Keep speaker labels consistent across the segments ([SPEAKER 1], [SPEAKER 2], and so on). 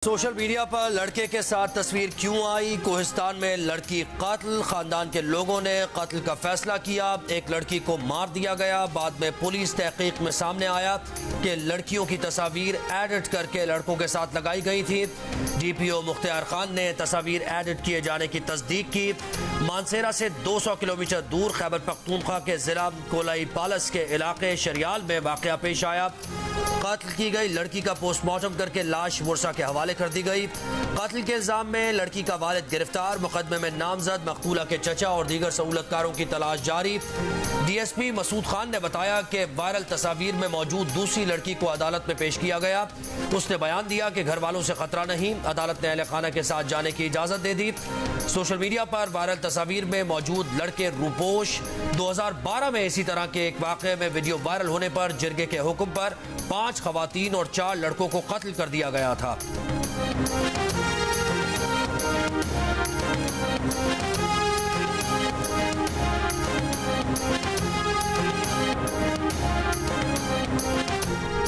[SPEAKER 1] Social media पर लड़के के साथ तस्वीर क्यों आई? कोहिस्तान में लड़की कत्ल, खानदान के लोगों ने कत्ल का फैसला किया। एक लड़की को मार दिया गया। बाद में पुलिस तहकीक में सामने आया कि लड़कियों की तस्वीर एडिट करके लड़कों के साथ लगाई गई थी। DPO मुख्तियार खान ने तस्वीर एडिट किए जाने की तस्दीक की। मानसेरा से 200 किलोमीटर दूर खैबर पख्तूनख्वा के जिला कोलाई पालस के इलाके शरियाल में वाकया पेश आया। कत्ल की गई लड़की का पोस्टमार्टम करके लाश मुर्सा के हवाले कर दी गई। कत्ल के इल्जाम में लड़की का वालिद गिरफ्तार। मुकदमे में नामजद मकतूला के चचा और दीगर सहूलतकारों की तलाश जारी। DSP मसूद खान ने बताया कि वायरल तस्वीर में मौजूद दूसरी लड़की को अदालत में पेश किया गया। उसने बयान दिया कि घर वालों से खतरा नहीं। अदालत ने अहले खाना के साथ जाने की इजाजत दे दी। सोशल मीडिया पर वायरल तस्वीर में मौजूद लड़के रूपोश 2012 में इसी तरह के एक वाक़े में वीडियो वायरल होने पर जिरगे के हुक्म पर 5 खवातीन और 4 लड़कों को कत्ल कर दिया गया था।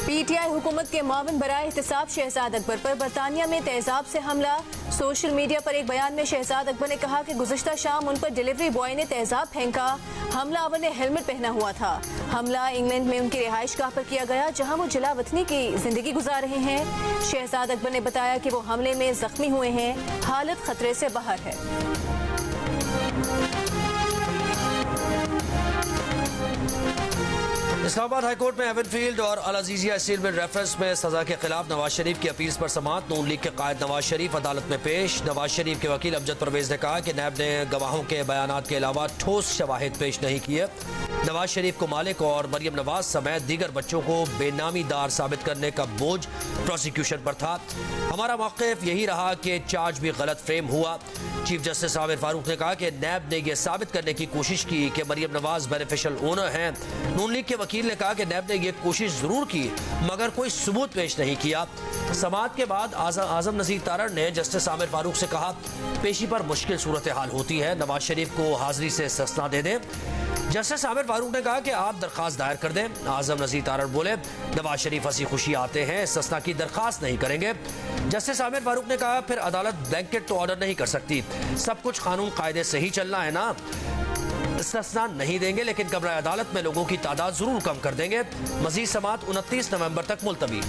[SPEAKER 2] PTI हुकूमत के मावन बराए एहतसाब शहजाद अकबर पर बरतानिया में तेजाब से हमला। सोशल मीडिया पर एक बयान में शहजाद अकबर ने कहा कि गुज़िश्ता शाम उन पर डिलीवरी बॉय ने तेजाब फेंका। हमलावर ने हेलमेट पहना हुआ था। हमला इंग्लैंड में उनकी रिहाइश गाह पर किया गया, जहां वो जिला वतनी की जिंदगी गुजार रहे हैं। शहजाद अकबर ने बताया कि वो हमले में जख्मी हुए हैं। हालत खतरे से बाहर है।
[SPEAKER 1] इस्लामाबाद हाईकोर्ट में एवनफील्ड और अल अजीजिया स्टील मिल रेफरेंस में सजा के खिलाफ नवाज शरीफ की अपील पर समाअत। नून लीग के कायद नवाज शरीफ अदालत में पेश। नवाज शरीफ के वकील अमजद परवेज ने कहा कि नैब ने गवाहों के बयानात के अलावा ठोस शवाहिद पेश नहीं किए। नवाज शरीफ को मालिक और मरियम नवाज समेत दीगर बच्चों को बेनामीदार साबित करने का बोझ प्रोसिक्यूशन पर था। हमारा मौक़िफ़ यही रहा कि चार्ज भी गलत फ्रेम हुआ। चीफ जस्टिस आमिर फारूक ने कहा कि नैब ने यह साबित करने की कोशिश की कि मरियम नवाज बेनिफिशियल ओनर हैं। नून लीग के वकील ने कहा कि नैब ने यह कोशिश जरूर की मगर कोई सबूत पेश नहीं किया। समाअत के बाद आजम नज़ीर तारड़ ने जस्टिस आमिर फारूक से कहा, पेशी पर मुश्किल सूरत हाल होती है, नवाज शरीफ को हाजिरी से इस्तिस्ना दे दें। जस्टिस आमिर फारूक ने कहा कि आप दरखास्त दायर कर दें। आजम नज़ीर तारड़ बोले, नवाज शरीफ हंसी खुशी आते हैं, इस्तिस्ना की दरखास्त नहीं करेंगे। जस्टिस आमिर फारूक ने कहा, फिर अदालत ब्लैंकेट तो ऑर्डर नहीं कर सकती, सब कुछ कानून कायदे से ही चलना है ना। इस्तिस्ना नहीं देंगे लेकिन कमरा अदालत में लोगों की तादाद जरूर कम कर देंगे। मजीद समाअत 29 नवंबर तक मुलतवी।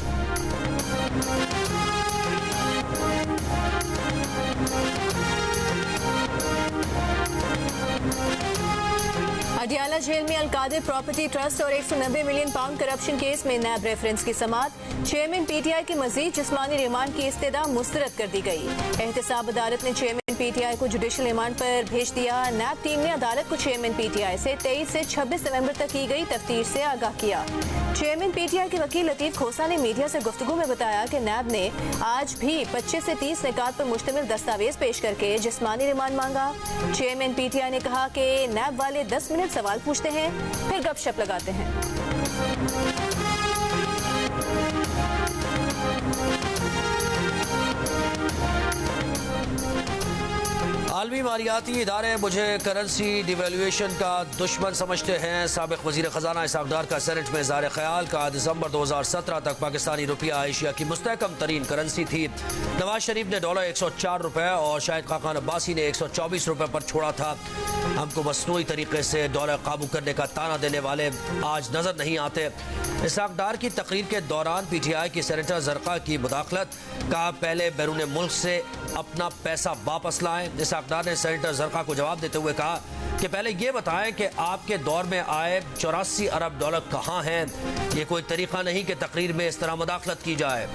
[SPEAKER 2] अडियाला जेल में अलकादिर प्रॉपर्टी ट्रस्ट और 190 मिलियन पाउंड करप्शन केस में नैब रेफरेंस की समाअत। चेयरमैन PTI की मजीद जिस्मानी रिमांड की इस्तदा मुस्तरद कर दी गई। एहतसाब अदालत ने चेयरमैन PTI को जुडिशल रिमांड पर भेज दिया। नैब टीम ने अदालत को चेयरमैन PTI से 23 से 26 नवंबर तक की गई तफ्तीश से आगाह किया। चेयरमैन PTI के वकील लतीफ खोसा ने मीडिया से गुफ्तगू में बताया कि नैब ने आज भी 25 से 30 निकात पर मुश्तमिल दस्तावेज पेश करके जिस्मानी रिमांड मांगा। चेयरमैन PTI ने कहा कि नैब वाले 10 मिनट सवाल पूछते हैं, फिर गपशप लगाते हैं।
[SPEAKER 1] आलमी मालियाती इदारे मुझे करेंसी डिवेल्यूएशन का दुश्मन समझते हैं। साबिक वजीर खजाना इसहाक डार का सेनेट में इज़हार ख्याल का दिसंबर 2017 तक पाकिस्तानी रुपया एशिया की मुस्तहकम तरीन करेंसी थी। नवाज शरीफ ने डॉलर 104 रुपये और शाहिद खाकान अब्बासी ने 124 रुपये पर छोड़ा था। हमको मसनूई तरीके से डॉलर काबू करने का ताना देने वाले आज नजर नहीं आते। इसहाक डार की तकरीर के दौरान PTI की सेनेटर जरका की मुदाखलत का, पहले बैरून मुल्क से अपना पैसा वापस लाएं। इसहाक डार ने सेनेटर जरका को जवाब देते हुए कहा कि पहले ये बताएं कि आपके दौर में आए 84 अरब डॉलर कहाँ हैं। ये कोई तरीका नहीं कि तकरीर में इस तरह मुदाखलत की जाए।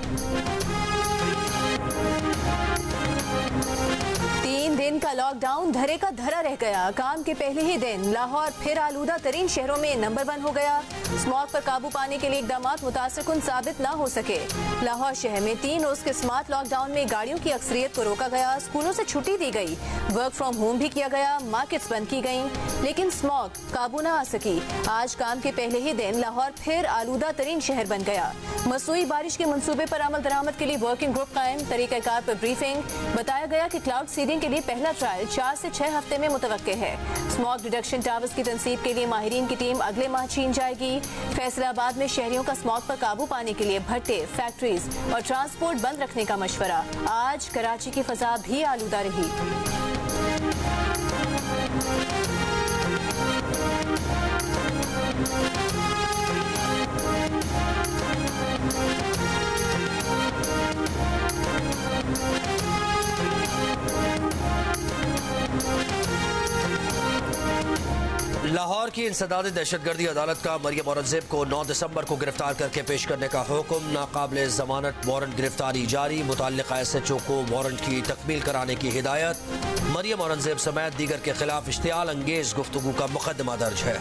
[SPEAKER 2] 3 दिन का लॉकडाउन धरे का धरा रह गया। काम के पहले ही दिन लाहौर फिर आलूदा तरीन शहरों में नंबर 1 हो गया। स्मॉग पर काबू पाने के लिए इकदाम मुतासिरकुन साबित न हो सके। लाहौर शहर में 3 रोज के स्मार्ट लॉकडाउन में गाड़ियों की अक्सरियत को रोका गया, स्कूलों से छुट्टी दी गई, वर्क फ्रॉम होम भी किया गया, मार्केट्स बंद की गईं, लेकिन स्मॉग काबू न आ सकी। आज काम के पहले ही दिन लाहौर फिर आलूदा तरीन शहर बन गया। मसनूई बारिश के मंसूबे पर अमल दरामद के लिए वर्किंग ग्रुप कायम, तरीक़ाकार पर ब्रीफिंग। बताया गया कि क्लाउड सीडिंग के लिए पहला ट्रायल ट्रायल 4 से 6 हफ्ते में मुतवक्के है। स्मॉग रिडक्शन टावर्स की तनसीब के लिए माहिरीन की टीम अगले माह चीन जाएगी। फैसलाबाद में शहरियों का स्मॉग पर काबू पाने के लिए भट्टे, फैक्ट्रीज और ट्रांसपोर्ट बंद रखने का मशवरा। आज कराची की फजा भी आलूदा रही।
[SPEAKER 1] लाहौर की इंसदादी दहशतगर्दी अदालत का मरियम औरंगजेब को 9 दिसंबर को गिरफ्तार करके पेश करने का हुक्म। नाकाबिले जमानत वारंट गिरफ्तारी जारी। मुतल्लिका SHO को वारंट की तकमील कराने की हिदायत। मरियम औरंगजेब समेत दीगर के खिलाफ इश्तियाल अंगेज गुफ्तगू का मुकदमा दर्ज है।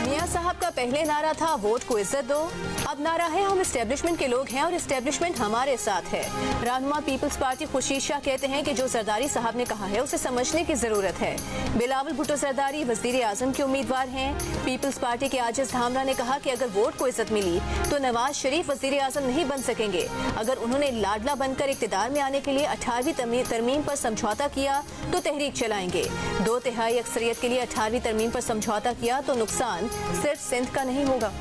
[SPEAKER 2] मियां साहब का पहले नारा था वोट को इज्जत दो, अब नारा है हम एस्टेब्लिशमेंट के लोग हैं और एस्टेब्लिशमेंट हमारे साथ है। रहनुमा पीपल्स पार्टी खुर्शीद शाह कहते हैं कि जो जरदारी साहब ने कहा है उसे समझने की जरूरत है। बिलावल भुट्टो जरदारी वजीर आजम के उम्मीदवार हैं। पीपल्स पार्टी के आजिज धामरा ने कहा कि अगर वोट को इज्जत मिली तो नवाज शरीफ वजीर आजम नहीं बन सकेंगे। अगर उन्होंने लाडला बनकर इक्तिदार में आने के लिए 18वीं तरमीम पर समझौता किया तो तहरीक चलाएंगे। 2/3 अक्सरियत के लिए 18वीं तरमीम पर समझौता किया तो नुकसान सिर्फ सिंध का नहीं होगा।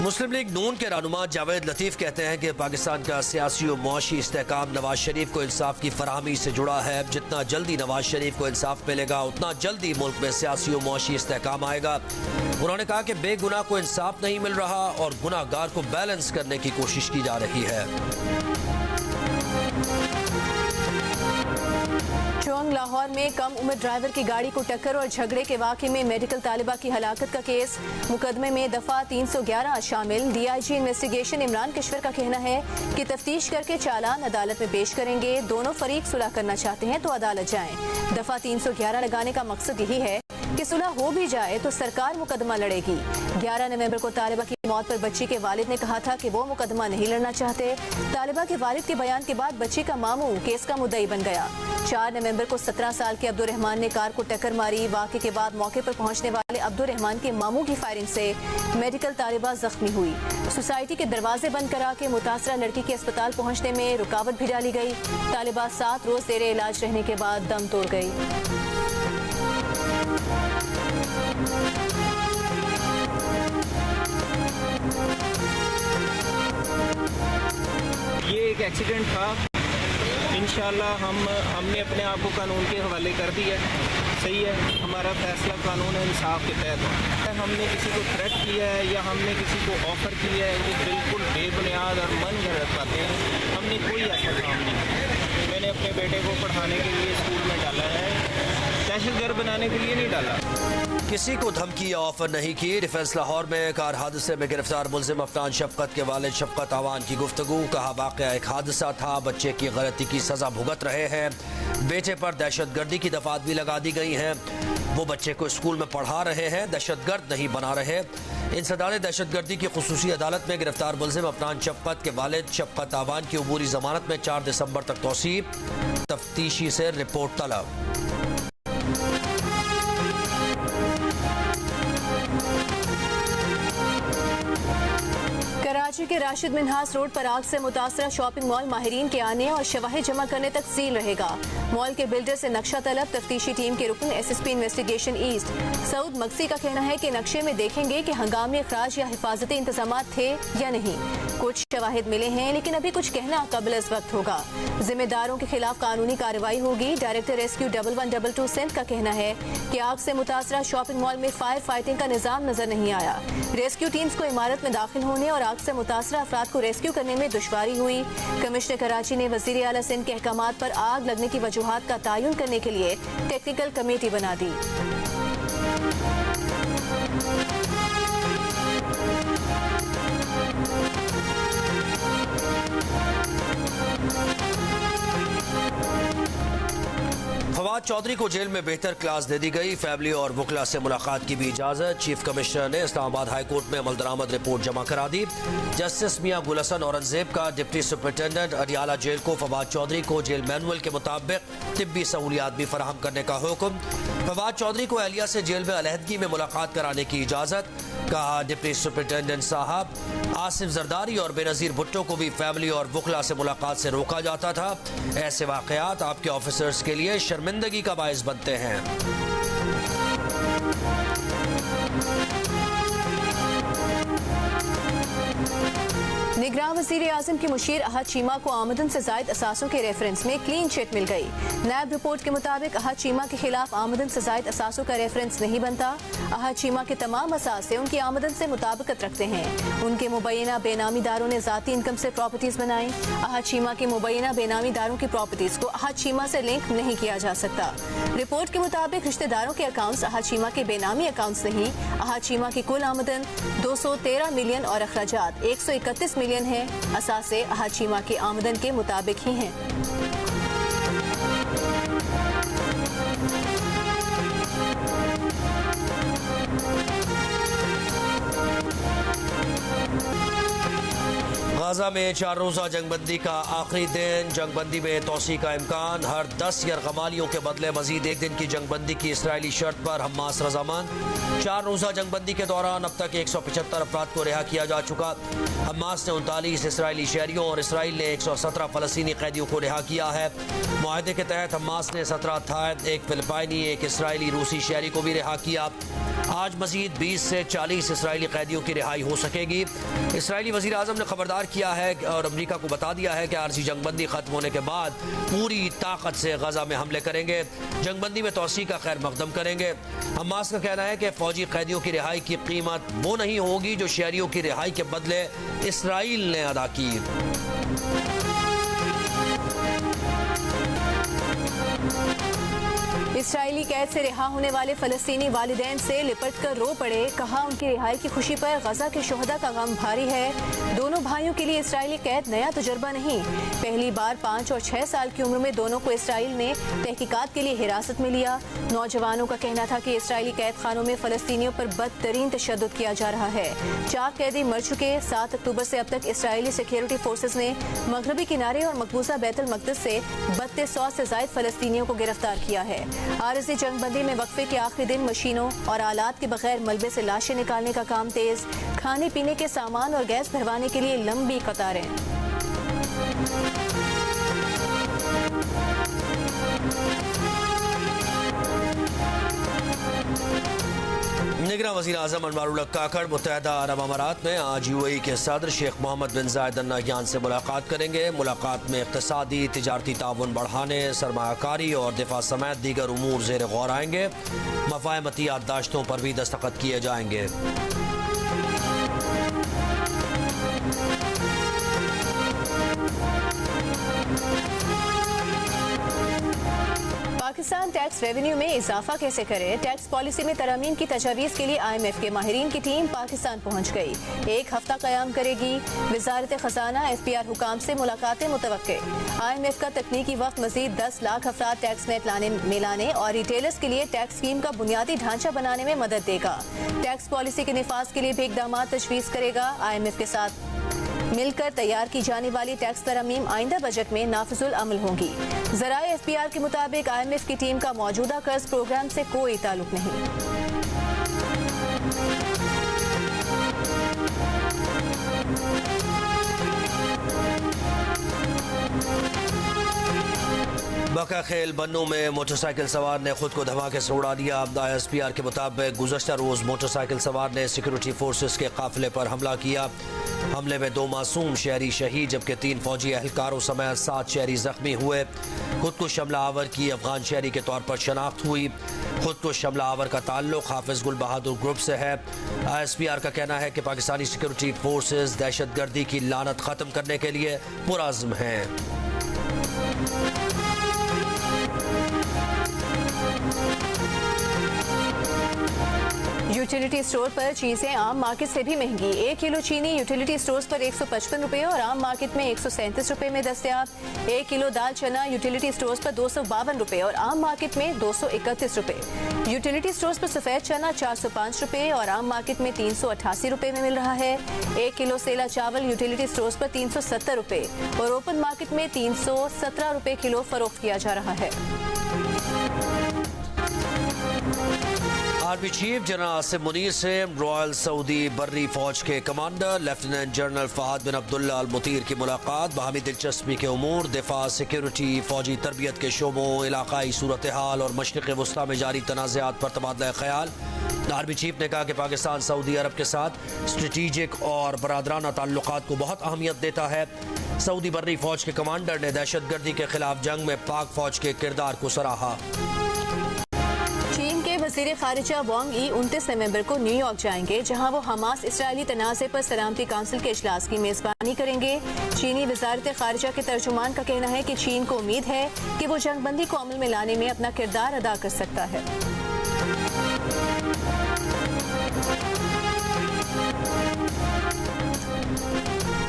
[SPEAKER 1] मुस्लिम लीग नून के रहनुमा जावेद लतीफ कहते हैं कि पाकिस्तान का सियासी और मुआशी इस्तेहकाम नवाज शरीफ को इंसाफ की फराहमी से जुड़ा है। जितना जल्दी नवाज शरीफ को इंसाफ मिलेगा उतना जल्दी मुल्क में सियासी और मुआशी इस्तेहकाम आएगा। उन्होंने कहा कि बेगुनाह को इंसाफ नहीं मिल रहा और गुनाहगार को बैलेंस करने की कोशिश की जा रही है।
[SPEAKER 2] चौंग लाहौर में कम उम्र ड्राइवर की गाड़ी को टक्कर और झगड़े के वाक़े में मेडिकल तालिबा की हलाकत का केस। मुकदमे में दफा 311 शामिल। DIG इन्वेस्टिगेशन इमरान किश्वर का कहना है कि तफ्तीश करके चालान अदालत में पेश करेंगे। दोनों फरीक सुलह करना चाहते हैं तो अदालत जाएं। दफा 311 लगाने का मकसद यही है कि सुलह हो भी जाए तो सरकार मुकदमा लड़ेगी। 11 नवंबर को तालिबा की मौत पर बच्ची के वालिद ने कहा था कि वो मुकदमा नहीं लड़ना चाहते। तालिबा के वालिद के बयान के बाद बच्ची का मामू केस का मुद्दई बन गया। 4 नवंबर को 17 साल के अब्दुल रहमान ने कार को टक्कर मारी। वाक़े के बाद मौके पर पहुंचने वाले अब्दुल रहमान के मामू की फायरिंग से मेडिकल तालिबा जख्मी हुई। सोसाइटी के दरवाजे बंद करा के मुतासरा लड़की के अस्पताल पहुंचने में रुकावट भी डाली गई। तालिबा 7 रोज जेरे इलाज रहने के बाद दम तोड़ गई।
[SPEAKER 3] ये एक एक्सीडेंट था। इंशाल्लाह हमने अपने आप को कानून के हवाले कर दिया। सही है, हमारा फैसला कानून है, इंसाफ के तहत है। हमने किसी को थ्रेट किया है या हमने किसी को ऑफर किया है, ये बिल्कुल बेबुनियाद और मन गलत बातें हैं। हमने कोई ऐसा काम नहीं किया। मैंने अपने बेटे को पढ़ाने के लिए स्कूल में डाला है, दहशतगर्द बनाने के लिए नहीं डाला।
[SPEAKER 1] किसी को धमकी या ऑफर नहीं की। डिफेंस लाहौर में कार हादसे में गिरफ्तार मुलजिम अफनान शफकत के वालिद शफकत आवान की गुफ्तगू। कहा वाकया एक हादसा था, बच्चे की गलती की सजा भुगत रहे हैं। बेटे पर दहशतगर्दी की दफात भी लगा दी गई हैं। वो बच्चे को स्कूल में पढ़ा रहे हैं, दहशतगर्द नहीं बना रहे। इंसदाद दहशतगर्दी की खुसूसी अदालत में गिरफ्तार मुलजिम अफनान शफकत के वालिद शफकत आवान की अबूरी जमानत में 4 दिसंबर तक तौसीब। तफ्तीशी से रिपोर्ट तलब।
[SPEAKER 2] कराची के राशिद मिन्हास रोड पर आग से मुतासरा शॉपिंग मॉल माहिरीन के आने और शवाहिद जमा करने तक सील रहेगा। मॉल के बिल्डर से नक्शा तलब। तफ्तीशी टीम के रुकन SSP investigation east Saud Maksi का कहना है कि नक्शे में देखेंगे कि हंगामी अखराज या हिफाजती इंतजाम थे या नहीं। कुछ शवाहिद मिले हैं लेकिन अभी कुछ कहना कबल इस वक्त होगा। जिम्मेदारों के खिलाफ कानूनी कार्रवाई होगी। डायरेक्टर रेस्क्यू 1122 सिंध का कहना है कि आग से मुतासरा शॉपिंग मॉल में फायर फाइटिंग का निजाम नजर नहीं आया। रेस्क्यू टीम्स को इमारत में दाखिल होने और आग से मुतासरा अफराद को रेस्क्यू करने में दुश्वारी हुई। कमिश्नर कराची ने वजीर आला सिंध के अहकामात पर आग लगने की वजूहात का तयन करने के लिए टेक्निकल कमेटी बना दी।
[SPEAKER 1] फवाद फवाद चौधरी को जेल में बेहतर क्लास दे दी गई। फैमिली और वकला से मुलाकात की भी इजाजत। चीफ कमिश्नर ने इस्लामाबाद हाई कोर्ट में अमल दरामद रिपोर्ट जमा करा दी। जस्टिस मियां गुल हसन औरंगजेब का डिप्टी सुपरिटेंडेंट अडियाला जेल को फवाद चौधरी को जेल मैनुअल के मुताबिक तिब्बी सहूलियात भी फराहम करने का हुक्म। फवाद चौधरी को अहलिया से जेल में अलहदगी में मुलाकात कराने की इजाजत। कहा डिप्टी सुपरिटेंडेंट साहब आसिफ जरदारी और बेनजीर भुट्टो को भी फैमिली और वकला से मुलाकात से रोका जाता था। ऐसे वाकयात आपके ऑफिसर्स के लिए शर्मिंदगी का बायस बनते हैं।
[SPEAKER 2] निगरान वज़ीर आज़म की मुशीर अहद चीमा को आमदन से जायद असासों के रेफरेंस में क्लीन चिट मिल गई। नैब रिपोर्ट के मुताबिक अहद चीमा के खिलाफ आमदन से जायद असासों का रेफरेंस नहीं बनता। अहद चीमा के तमाम असासे उनकी आमदन से मुताबिकत रखते हैं। उनके मुबैना बेनामीदारों ने जाती इनकम से प्रॉपर्टीज बनाई। अहद चीमा के मुबैना बेनामीदारों की प्रॉपर्टीज को अहद चीमा से लिंक नहीं किया जा सकता। रिपोर्ट के मुताबिक रिश्तेदारों के अकाउंट्स अहद चीमा के बेनामी अकाउंट्स नहीं। अहद चीमा की कुल आमदन 213 मिलियन और अखराजात 131 मिलियन है। असासे अहद चीमा की आमदन के मुताबिक ही हैं।
[SPEAKER 1] गाजा में 4 रोज़ा जंगबंदी का आखिरी दिन। जंगबंदी में तोसी का इम्कान। हर 10 यरगमालियों के बदले मजीद एक दिन की जंगबंदी की इसराइली शर्त पर हमास रजामंद। 4 रोज़ा जंगबंदी के दौरान अब तक 175 अफराद को रिहा किया जा चुका। हमास ने 39 इसराइली शहरियों और इसराइल ने 117 फलस्तीनी कैदियों को रिहा किया है। मुआहदे के तहत हमास ने 17 थाई, एक फिलिपाइनी, एक इसराइली रूसी शहरी को भी रिहा किया। आज मजीद 20 से 40 इसराइली कैदियों की रिहाई हो सकेगी। इसराइली वज़ीर आज़म ने खबरदार किया है और अमरीका को बता दिया है कि आरजी जंगबंदी खत्म होने के बाद पूरी ताकत से गजा में हमले करेंगे। जंगबंदी में तोसी का खैर मकदम करेंगे। हमास का कहना है कि फौजी कैदियों की रिहाई की कीमत वो नहीं होगी जो शहरियों की रिहाई के बदले इसराइल ने अदा की।
[SPEAKER 2] इसराइली कैद से रिहा होने वाले फलस्तीनी वालिदैन से लिपट कर रो पड़े। कहा उनकी रिहाई की खुशी पर गजा के शोहदा का गम भारी है। दोनों भाइयों के लिए इसराइली कैद नया तजुर्बा नहीं। पहली बार 5 और 6 साल की उम्र में दोनों को इसराइल ने तहकीकात के लिए हिरासत में लिया। नौजवानों का कहना था कि इसराइली कैद खानों में फलस्तीनियों पर बदतरीन तशद्दुद किया जा रहा है। 4 कैदी मर चुके। 7 अक्टूबर से अब तक इसराइली सिक्योरिटी फोर्सेज ने मगरबी किनारे और मकबूजा बैतुल मक़दिस से 3200 से जायद फलस्तीनियों को गिरफ्तार किया है। आरज़ी जंगबंदी में वक्फे के आखिरी दिन मशीनों और आलात के बगैर मलबे से लाशें निकालने का काम तेज। खाने पीने के सामान और गैस भरवाने के लिए लंबी कतारें।
[SPEAKER 1] निगरान वज़ीर आज़म अनवारुल हक काकड़ मुत्तहिदा अरब अमारात में आज UAE के सदर शेख मोहम्मद बिन जायद अल नहयान से मुलाकात करेंगे। मुलाकात में इक़्तिसादी तिजारती ताउन बढ़ाने, सरमायाकारी और दिफा समेत दीगर उमूर ज़ेर गौर आएंगे। मफ़ाहमती याददाश्तों पर भी दस्तखत किए जाएंगे।
[SPEAKER 2] पाकिस्तान टैक्स रेवेन्यू में इजाफा कैसे करे? टैक्स पॉलिसी में तरमीम की तजावीज़ के लिए IMF के माहिरीन की टीम पाकिस्तान पहुँच गई। 1 हफ्ता क़याम करेगी। वज़ारत ख़ज़ाना FPR हुकाम से मुलाकातें मुतवक्के। IMF का तकनीकी वक्त मज़ीद 10 लाख अफराद टैक्स नेट लाने और रिटेलर्स के लिए टैक्स स्कीम का बुनियादी ढांचा बनाने में मदद देगा। टैक्स पॉलिसी के निफाज के लिए भी इक़दाम तजवीज़ करेगा। IMF के साथ मिलकर तैयार की जाने वाली टैक्स तरमीम आइंदा बजट में नाफिजुल अमल होंगी। ज़राए FPR के मुताबिक IMF की टीम का मौजूदा कर्ज प्रोग्राम से कोई ताल्लुक नहीं।
[SPEAKER 1] बका खेल बन्नू में मोटरसाइकिल सवार ने खुद को धमाके से उड़ा दिया। ISPR के मुताबिक गुज़श्ता रोज़ मोटरसाइकिल सवार ने सिक्योरिटी फोर्सेस के काफिले पर हमला किया। हमले में 2 मासूम शहरी शहीद जबकि 3 फौजी एहलकारों समेत 7 शहरी जख्मी हुए। खुद को हमला आवर की अफगान शहरी के तौर पर शनाख्त हुई। खुद को हमला आवर का ताल्लुक हाफिज गुल बहादुर ग्रुप से है। ISPR का कहना है कि पाकिस्तानी सिक्योरिटी फोर्सेस दहशतगर्दी की लानत ख़त्म करने के लिए पुरअज़्म हैं।
[SPEAKER 2] यूटिलिटी स्टोर पर चीजें आम मार्केट से भी महंगी। 1 किलो चीनी यूटिलिटी स्टोर्स पर 155 रुपए और आम मार्केट में 137 रुपए में दस्तयाब। 1 किलो दाल चना यूटिलिटी स्टोर्स पर 252 रुपए और आम मार्केट में 231 रुपए। यूटिलिटी स्टोर्स पर सफेद चना 405 रुपए और आम मार्केट में 388 रुपए में मिल रहा है। 1 किलो सेला चावल यूटिलिटी स्टोर्स पर 370 रुपए और ओपन मार्केट में 317 रुपए किलो फरोख्त किया जा रहा है।
[SPEAKER 1] Army chief general Asim Munir से रॉयल सऊदी बर्री फौज के कमांडर लेफ्टिनेंट जनरल फहद बिन अब्दुल्ला अल मुतीर की मुलाकात। बाहमी दिलचस्पी के उमूर, दिफा, सिक्योरिटी, फौजी तरबियत के शोबों, इलाकाई सूरत हाल और मशरिक़ वस्ता में जारी तनाज़ात पर तबादला ख्याल। आर्मी चीफ ने कहा कि पाकिस्तान सऊदी अरब के साथ स्ट्रेटेजिक और बरादराना ताल्लुकात को बहुत अहमियत देता है। सऊदी बर्री फौज के कमांडर ने दहशतगर्दी के खिलाफ जंग में पाक फौज के किरदार को सराहा।
[SPEAKER 2] चीन के वज़ीर ख़ारिजा वांग यी 29 नवंबर को न्यूयॉर्क जाएंगे, जहां वो हमास इसराइली तनाज़े पर सलामती काउंसिल के इजलास की मेज़बानी करेंगे। चीनी वज़ारत ख़ारिजा के तर्जुमान का कहना है कि चीन को उम्मीद है कि वो जंगबंदी को अमल में लाने में अपना किरदार अदा कर सकता है।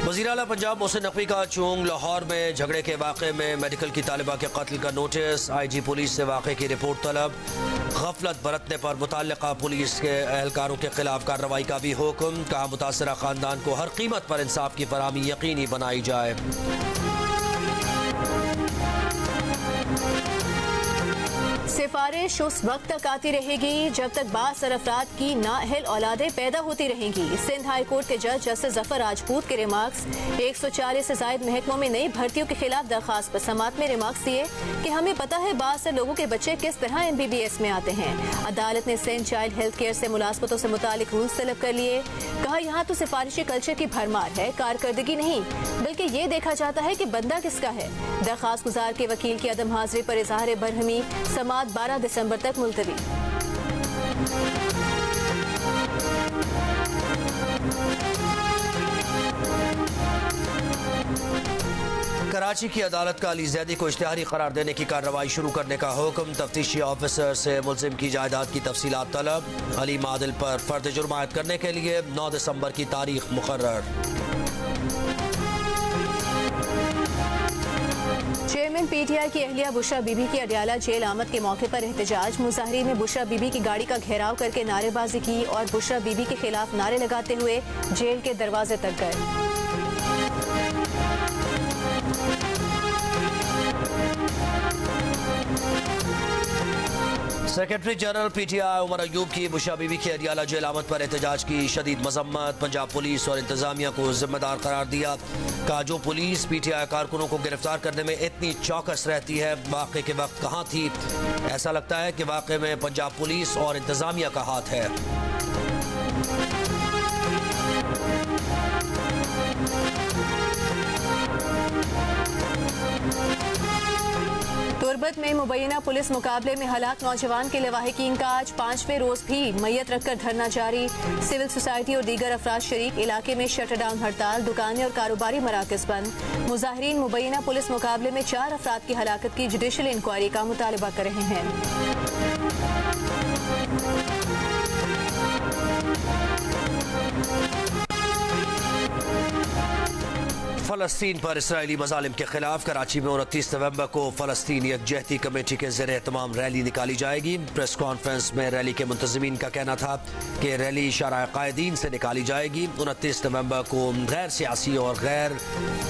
[SPEAKER 1] वज़ीर आला पंजाब मोहसिन नकवी का चोंग लाहौर में झगड़े के वाक़े में मेडिकल की तालिबा के कत्ल का नोटिस। IG पुलिस से वाक़े की रिपोर्ट तलब। गफलत बरतने पर मुतल्लिका पुलिस के एहलकारों के खिलाफ कार्रवाई का भी हुक्म। कहा मुतासरा खानदान को हर कीमत पर इंसाफ की फराहमी यकीनी बनाई जाए।
[SPEAKER 2] सिफारिश उस वक्त तक आती रहेगी जब तक बासर अफराद की नाअहल औलादें पैदा होती रहेंगी। सिंध हाई कोर्ट के जज जस्टिस जफर राजपूत के रिमार्क्स। 140 से जायद महकमों में नई भर्तियों के खिलाफ दरखास्त पर समात में रिमार्क्स दिए कि हमें पता है बासर लोगों के बच्चे किस तरह MBBS में आते हैं। अदालत ने सिंध चाइल्ड हेल्थ केयर से मुलाजमतों से मुतालिक रूल्स तलब कर लिए। कहा यहाँ तो सिफारिशी कल्चर की भरमार है, कारकर्दगी नहीं, बल्कि ये देखा जाता है कि बंदा किसका है। दरखास्त गुजार के वकील की अदम हाजिरी पर इजहार बरहमी। समात 12 दिसंबर तक मुलतवी।
[SPEAKER 1] कराची की अदालत का अली जैदी को इश्तिहारी करार देने की कार्रवाई शुरू करने का हुक्म। तफ्तीशी ऑफिसर से मुलजिम की जायदाद की तफसीलात तलब। अली मादिल पर फर्द जुर्म आयद करने के लिए 9 दिसंबर की तारीख मुकर्रर।
[SPEAKER 2] चेयरमैन PTI की अहलिया बुशरा बीबी की अडियाला जेल आमद के मौके पर एहतजाज। मुजाहिरीन ने बुशरा बीबी की गाड़ी का घेराव करके नारेबाजी की और बुशरा बीबी के खिलाफ नारे लगाते हुए जेल के दरवाजे तक गए।
[SPEAKER 1] Secretary general PTI Umar Ayub की बुशरा बीबी की अडियाला जेल आमद पर एहतजाज की शदीद मजम्मत। पंजाब पुलिस और इंतजामिया को जिम्मेदार करार दिया। कहा जो पुलिस PTI कारकुनों को गिरफ्तार करने में इतनी चौकस रहती है, वाक़े के वक्त कहाँ थी। ऐसा लगता है कि वाक़े में पंजाब पुलिस और इंतजामिया का हाथ है।
[SPEAKER 2] तुरबत में मुबैना पुलिस मुकाबले में हलाक नौजवान के लवाहिकीन का आज 5वें रोज भी मैयत रखकर धरना जारी। सिविल सोसाइटी और दीगर अफराद शरीक। इलाके में शटरडाउन हड़ताल, दुकानें और कारोबारी मराकज बंद। मुजाहिरीन मुबैना पुलिस मुकाबले में 4 अफराद की हलाकत की जुडिशल इंक्वायरी का मुतालबा कर रहे हैं।
[SPEAKER 1] फलस्तीन पर इसराइली मजालिम के खिलाफ कराची में 29 नवंबर को फलस्तीन यकजहती कमेटी के ज़ेरे एहतमाम रैली निकाली जाएगी। प्रेस कॉन्फ्रेंस में रैली के मुंतज़मीन का कहना था कि रैली शराय कायदीन से निकाली जाएगी। 29 नवंबर को गैर सियासी और गैर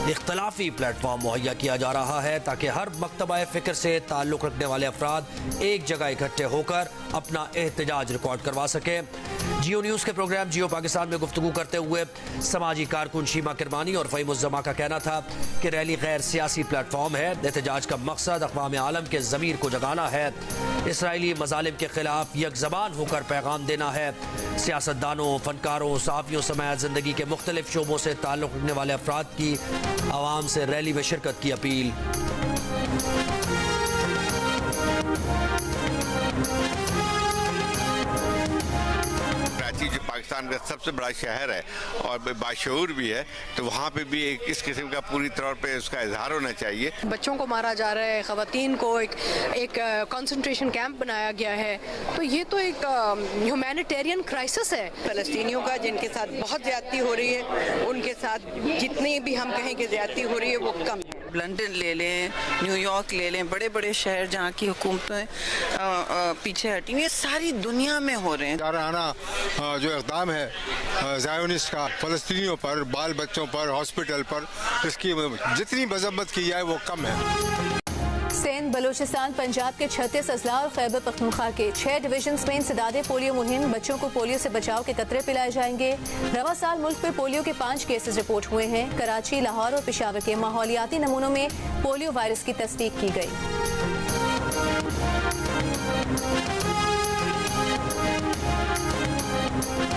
[SPEAKER 1] इख्तलाफी प्लेटफॉर्म मुहैया किया जा रहा है ताकि हर मकतबा फ़िक्र से ताल्लुक़ रखने वाले अफराद एक जगह इकट्ठे होकर अपना एहतजाज रिकॉर्ड करवा सके। जियो न्यूज़ के प्रोग्राम जियो पाकिस्तान में गुफ्तगू करते हुए समाजी कारकुन शीमा किरमानी और फ़हीमुज़्ज़मा का कहना था कि रैली गैर सियासी प्लेटफॉर्म है। एहतजाज का मकसद अक़वाम आलम के ज़मीर को जगाना है, इसराइली मज़ालिम के खिलाफ यकज़बान होकर पैगाम देना है। सियासतदानों, फनकारों, सहाफ़ियों समेत ज़िंदगी के मुख्तलिफ शोबों से ताल्लुक़ रखने वाले अफराद की आवाम से रैली में शिरकत की अपील।
[SPEAKER 4] कराची पाकिस्तान का सबसे बड़ा शहर है और बाशऊर भी है, तो वहाँ पे भी एक इस किस्म का पूरी तौर पे उसका इजहार होना चाहिए।
[SPEAKER 5] बच्चों को मारा जा रहा है, ख़वातीन को एक कंसंट्रेशन कैंप बनाया गया है, तो ये तो एक ह्यूमैनिटेरियन क्राइसिस है।
[SPEAKER 6] फ़लस्तीनियों का जिनके साथ बहुत ज़्यादती हो रही है, उनके साथ जितनी भी हम कहें कि ज़्यादती हो रही है वो कम है।
[SPEAKER 7] लंदन ले लें, न्यूयॉर्क ले लें, बड़े बड़े शहर जहाँ की हुकूमतें पीछे हटी हुई, ये सारी दुनिया में हो रहे हैं।
[SPEAKER 8] जारहाना जो इक़दाम है ज़ायोनिस्ट का फ़लस्तीनियों पर, बाल बच्चों पर, हॉस्पिटल पर, इसकी जितनी मजम्मत की जाए वो कम है।
[SPEAKER 2] सिंध, बलूचिस्तान, पंजाब के 36 अजला और खैबर पख्तूनख्वा के 6 डिवीजन्स में इंसदादे पोलियो मुहिम। बच्चों को पोलियो से बचाव के कतरे पिलाए जाएंगे। रवा साल मुल्क में पोलियो के 5 केसेस रिपोर्ट हुए हैं। कराची, लाहौर और पेशावर के माहौलियाती नमूनों में पोलियो वायरस की तस्दीक की गई।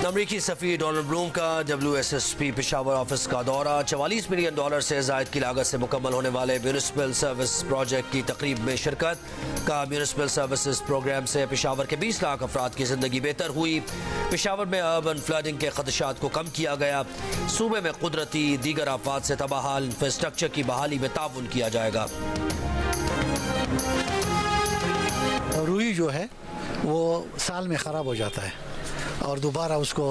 [SPEAKER 1] अमरीकी सफ़ीर डोनाल्ड ब्लूम का WSSP पेशावर ऑफिस का दौरा। $44 मिलियन से जायद की लागत से मुकम्मल होने वाले म्यूनिसिपल सर्विस प्रोजेक्ट की तकरीब में शिरकत। का म्यूनिसिपल सर्विसेज प्रोग्राम से पेशावर के 20 लाख अफराद की जिंदगी बेहतर हुई। पेशावर में अर्बन फ्लडिंग के खदशात को कम किया गया। सूबे में कुदरती दीगर आफात से तबाहाल इंफ्रास्ट्रक्चर की बहाली में ताउन किया जाएगा।
[SPEAKER 9] रुई जो है वो साल में ख़राब हो जाता है और दोबारा उसको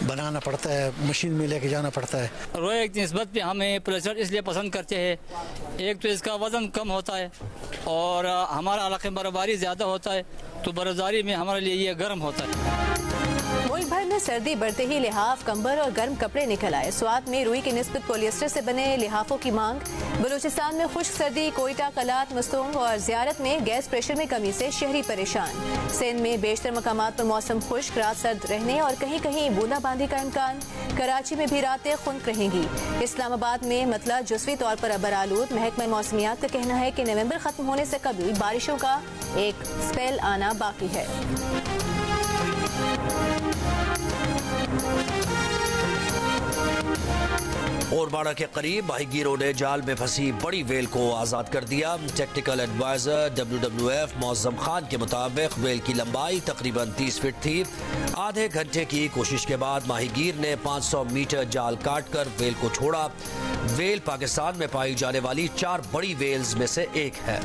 [SPEAKER 9] बनाना पड़ता है, मशीन में लेके जाना पड़ता है।
[SPEAKER 10] रोए की निस्बत पे हमें प्लेजर इसलिए पसंद करते हैं, एक तो इसका वज़न कम होता है और हमारा इलाके में बर्फबारी ज़्यादा होता है, तो बर्फबारी में हमारे लिए ये गर्म होता है।
[SPEAKER 2] मुल्क भर में सर्दी बढ़ते ही लिहाफ, कंबल और गर्म कपड़े निकल आए। स्वात में रुई की निस्बत पॉलिएस्टर से बने लिहाफों की मांग। बलूचिस्तान में खुश्क सर्दी, कोयटा, कलात, मस्तूंग और ज़ियारत में गैस प्रेशर में कमी से शहरी परेशान। सिंध में बेशतर मकामात पर मौसम खुश्क, रात सर्द रहने और कहीं कहीं बूंदाबांदी का इम्कान। कराची में भी रातें खुनक रहेंगी। इस्लामाबाद में मतला जुज़वी तौर पर अबर आलूद। महकमा मौसमियात का कहना है कि नवंबर खत्म होने से कबल बारिशों का एक स्पेल आना बाकी है।
[SPEAKER 1] और बाड़ा के करीब माहीगीरों ने जाल में फंसी बड़ी वेल को आज़ाद कर दिया। Technical adviser WWF Mauzam Khan के मुताबिक वेल की लंबाई तकरीबन 30 फीट थी। आधे घंटे की कोशिश के बाद माहीगीर ने 500 मीटर जाल काट कर वेल को छोड़ा। वेल पाकिस्तान में पाई जाने वाली 4 बड़ी वेल्स में से एक है।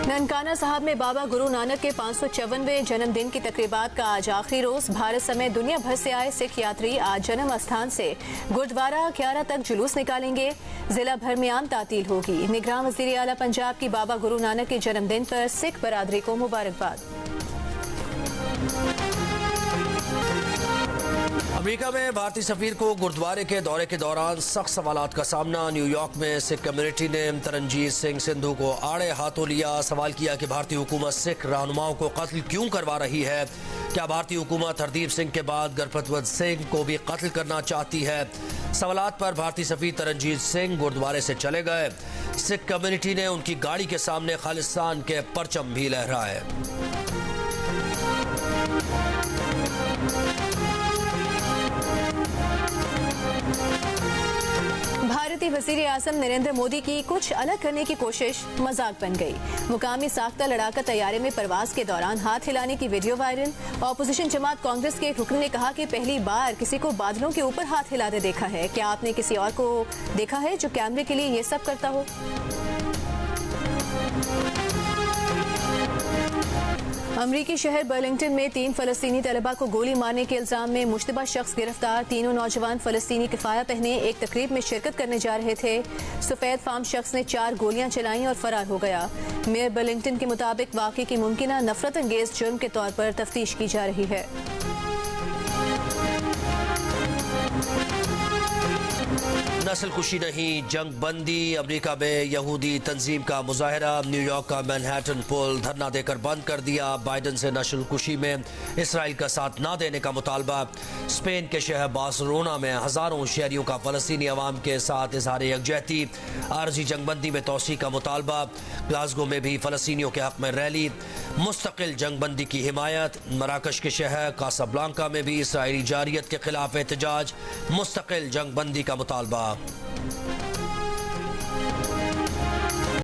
[SPEAKER 2] ननकाना साहब में बाबा गुरु नानक के 554वें जन्मदिन की तकरीबात का आज आखिरी रोज। भारत समेत दुनिया भर से आए सिख यात्री आज जन्म स्थान से गुरुद्वारा क्यारा तक जुलूस निकालेंगे। जिला भर में आम तातील होगी। निगरान वज़ीर आला पंजाब की बाबा गुरु नानक के जन्मदिन पर सिख बरादरी को मुबारकबाद।
[SPEAKER 1] अमेरिका में भारतीय सफीर को गुरुद्वारे के दौरे के दौरान सख्त सवालात का सामना। न्यूयॉर्क में सिख कम्युनिटी ने तरनजीत सिंह सिंधु को आड़े हाथों लिया। सवाल किया कि भारतीय हुकूमत सिख रहनुमाओं को कत्ल क्यों करवा रही है। क्या भारतीय हुकूमत हरदीप सिंह के बाद गुरपतवंत सिंह को भी कत्ल करना चाहती है। सवालात पर भारतीय सफीर तरनजीत सिंह गुरुद्वारे से चले गए। सिख कम्युनिटी ने उनकी गाड़ी के सामने खालिस्तान के परचम भी लहराए।
[SPEAKER 2] भारतीय वज़ीर आज़म नरेंद्र मोदी की कुछ अलग करने की कोशिश मजाक बन गई। मुकामी साख्ता लड़ाका तैयारे में परवाज के दौरान हाथ हिलाने की वीडियो वायरल। ऑपोजिशन जमात कांग्रेस के एक रुकन ने कहा कि पहली बार किसी को बादलों के ऊपर हाथ हिलाते देखा है। क्या आपने किसी और को देखा है जो कैमरे के लिए ये सब करता हो। अमरीकी शहर बर्लिंगटन में 3 फलस्तीनी तलबा को गोली मारने के इल्जाम में मुश्तबा शख्स गिरफ्तार। तीनों नौजवान फलस्तीनी किफाया पहने एक तकरीब में शिरकत करने जा रहे थे। सफेद फार्म शख्स ने 4 गोलियां चलाई और फरार हो गया। मेयर बर्लिंगटन के मुताबिक वाक़े की मुमकिना नफरत अंगेज जुर्म के तौर पर तफ्तीश की जा रही है।
[SPEAKER 1] नस्ल खुशी नहीं, जंग बंदी। अमेरिका में यहूदी तंजीम का मुजाहरा। न्यूयॉर्क का मैनहट्टन पुल धरना देकर बंद कर दिया। बाइडन से नस्ल खुशी में इसराइल का साथ न देने का मुतालबा। स्पेन के शहर बार्सिलोना में हजारों शहरियों का फलस्तीनी अवाम के साथ इजहार यकजहती। आरजी जंगबंदी में तोसी का मुतालबा। ग्लासगो में भी फलस्तीनियों के हक में रैली। मुस्तकिल जंगबंदी की हिमायत। मराकश के शहर कासाब्लांका में भी इसराइली जारियत के खिलाफ एहतजाज। मुस्तकिल जंगबंदी का मुतालबा।